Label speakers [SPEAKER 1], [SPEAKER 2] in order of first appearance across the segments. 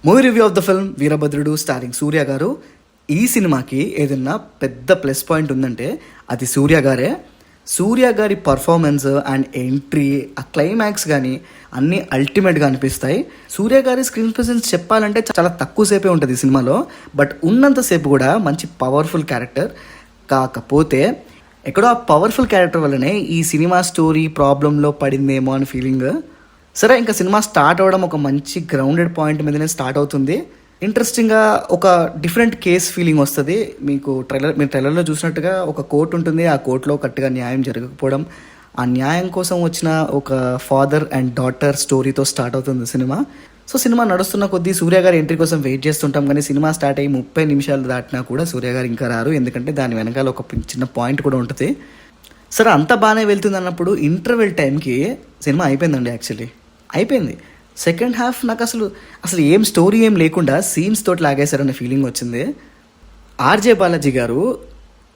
[SPEAKER 1] Movie review of the film Veerabhadrudu starring Suriya గారు. ఈ సినిమాకి ఏదన్నా పెద్ద ప్లస్ పాయింట్ ఉందంటే అది సూర్య గారే. సూర్య గారి పర్ఫార్మెన్స్ అండ్ ఎంట్రీ, ఆ క్లైమాక్స్ కానీ అన్నీ అల్టిమేట్గా అనిపిస్తాయి. సూర్య గారి స్క్రీన్ ప్రెసెన్స్ చెప్పాలంటే చాలా తక్కువ సేపే ఉంటుంది ఈ సినిమాలో, బట్ ఉన్నంతసేపు కూడా మంచి పవర్ఫుల్ క్యారెక్టర్. కాకపోతే ఎక్కడో ఆ పవర్ఫుల్ క్యారెక్టర్ వల్లనే ఈ సినిమా స్టోరీ ప్రాబ్లంలో పడిందేమో అని ఫీలింగ్. సరే, ఇంకా సినిమా స్టార్ట్ అవ్వడం ఒక మంచి గ్రౌండెడ్ పాయింట్ మీదనే స్టార్ట్ అవుతుంది. ఇంట్రెస్టింగ్గా ఒక డిఫరెంట్ కేస్ ఫీలింగ్ వస్తుంది. మీరు ట్రైలర్లో చూసినట్టుగా ఒక కోర్టు ఉంటుంది. ఆ కోర్టులో కరెక్ట్గా న్యాయం జరగకపోవడం, ఆ న్యాయం కోసం వచ్చిన ఒక ఫాదర్ అండ్ డాటర్ స్టోరీతో స్టార్ట్ అవుతుంది సినిమా. సో సినిమా నడుస్తున్న కొద్దీ సూర్య గారి ఎంట్రీ కోసం వెయిట్ చేస్తుంటాం, కానీ సినిమా స్టార్ట్ అయ్యి 30 నిమిషాలు దాటినా కూడా సూర్య గారు ఇంకా రారు. ఎందుకంటే దాని వెనకాల ఒక చిన్న పాయింట్ కూడా ఉంటుంది. సరే, అంతా బాగానే వెళ్తుంది అన్నప్పుడు ఇంటర్వెల్ టైంకి సినిమా అయిపోయిందండి. యాక్చువల్లీ అయిపోయింది. సెకండ్ హాఫ్ నాకు అసలు ఏం స్టోరీ ఏం లేకుండా సీన్స్ తోటి లాగేశారనే ఫీలింగ్ వచ్చింది. ఆర్జే బాలాజీ గారు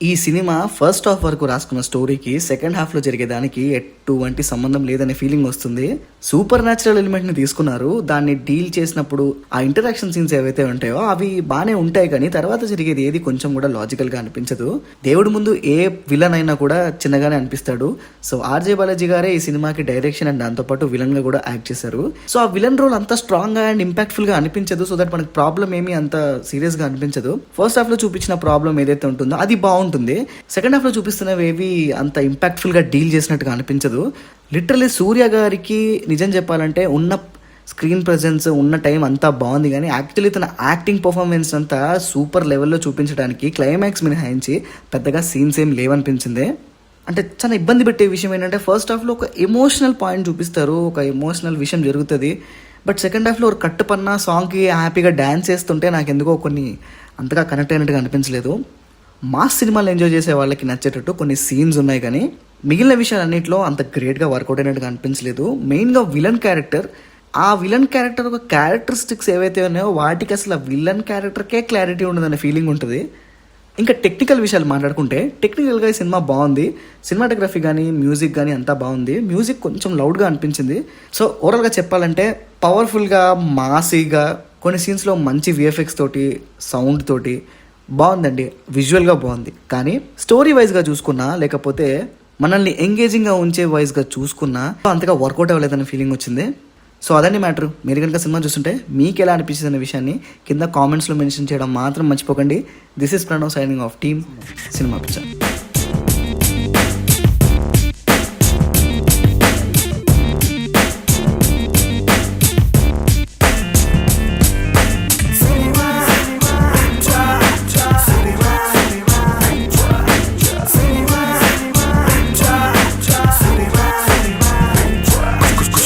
[SPEAKER 1] ఈ సినిమా ఫస్ట్ హాఫ్ వరకు రాసుకున్న స్టోరీకి సెకండ్ హాఫ్లో జరిగేదానికి ఎటువంటి సంబంధం లేదనే ఫీలింగ్ వస్తుంది. సూపర్ న్యాచురల్ ఎలిమెంట్ని తీసుకున్నారు, దాన్ని డీల్ చేసినప్పుడు ఆ ఇంటరాక్షన్ సీన్స్ ఏవైతే ఉంటాయో అవి బాగానే ఉంటాయి, కానీ తర్వాత జరిగేది ఏది కొంచెం కూడా లాజికల్గా అనిపించదు. దేవుడి ముందు ఏ విలన్ అయినా కూడా చిన్నగానే అనిపిస్తాడు. సో ఆర్జే బాలాజీ గారే ఈ సినిమాకి డైరెక్షన్ అండ్ దాంతోపాటు విలన్గా కూడా యాక్ట్ చేశారు. సో ఆ విలన్ రోల్ అంత స్ట్రాంగ్గా అండ్ ఇంపాక్ట్ఫుల్గా అనిపించదు. సో దట్ మనకి ప్రాబ్లం ఏమీ అంత సీరియస్గా అనిపించదు. ఫస్ట్ హాఫ్లో చూపించిన ప్రాబ్లం ఏదైతే ఉంటుందో అది బాగుంటుంది. సెకండ్ హాఫ్లో చూపిస్తున్నవి ఏవి అంత ఇంపాక్ట్ఫుల్గా డీల్ చేసినట్టుగా అనిపించదు. లిటరలీ సూర్య గారికి నిజం చెప్పాలంటే ఉన్న స్క్రీన్ ప్రెజెన్స్, ఉన్న టైం అంతా బాగుంది, కానీ యాక్చువల్లీ తన యాక్టింగ్ పర్ఫార్మెన్స్ అంతా సూపర్ లెవెల్లో చూపించడానికి క్లైమాక్స్ మినహాయించి పెద్దగా సీన్స్ ఏం లేవనిపించింది. అంటే చాలా ఇబ్బంది పెట్టే విషయం ఏంటంటే ఫస్ట్ హాఫ్లో ఒక ఎమోషనల్ పాయింట్ చూపిస్తారు, ఒక ఎమోషనల్ విషయం జరుగుతుంది. బట్ సెకండ్ హాఫ్లో ఒక కట్టుపన్న సాంగ్కి హ్యాపీగా డ్యాన్స్ చేస్తుంటే నాకు ఎందుకో కొన్ని అంతగా కనెక్ట్ అయినట్టుగా అనిపించలేదు. మాస్ సినిమాలు ఎంజాయ్ చేసే వాళ్ళకి నచ్చేటట్టు కొన్ని సీన్స్ ఉన్నాయి, కానీ మిగిలిన విషయాలన్నింటిలో అంత గ్రేట్గా వర్కౌట్ అయినట్టుగా అనిపించలేదు. మెయిన్గా విలన్ క్యారెక్టర్, ఆ విలన్ క్యారెక్టర్ ఒక క్యారెక్టరిస్టిక్స్ ఏవైతే ఉన్నాయో వాటికి అసలు ఆ విలన్ క్యారెక్టర్కే క్లారిటీ ఉండదనే ఫీలింగ్ ఉంటుంది. ఇంకా టెక్నికల్ విషయాలు మాట్లాడుకుంటే టెక్నికల్గా ఈ సినిమా బాగుంది. సినిమాటోగ్రఫీ కానీ మ్యూజిక్ కానీ అంతా బాగుంది. మ్యూజిక్ కొంచెం లౌడ్గా అనిపించింది. సో ఓవరాల్గా చెప్పాలంటే పవర్ఫుల్గా, మాసీగా, కొన్ని సీన్స్లో మంచి విఎఫ్ఎక్స్ తోటి, సౌండ్ తోటి బాగుందండి. విజువల్గా బాగుంది, కానీ స్టోరీ వైజ్గా చూసుకున్నా లేకపోతే మనల్ని ఎంగేజింగ్గా ఉంచే వైజ్గా చూసుకున్నా అంతగా వర్కౌట్ అవ్వలేదనే ఫీలింగ్ వచ్చింది. సో అదండి మ్యాటర్. మీరు కనుక సినిమా చూస్తుంటే మీకు ఎలా అనిపించింది అనే విషయాన్ని కింద కామెంట్స్లో మెన్షన్ చేయడం మాత్రం మర్చిపోకండి. This is Pranav signing off team cinema picture.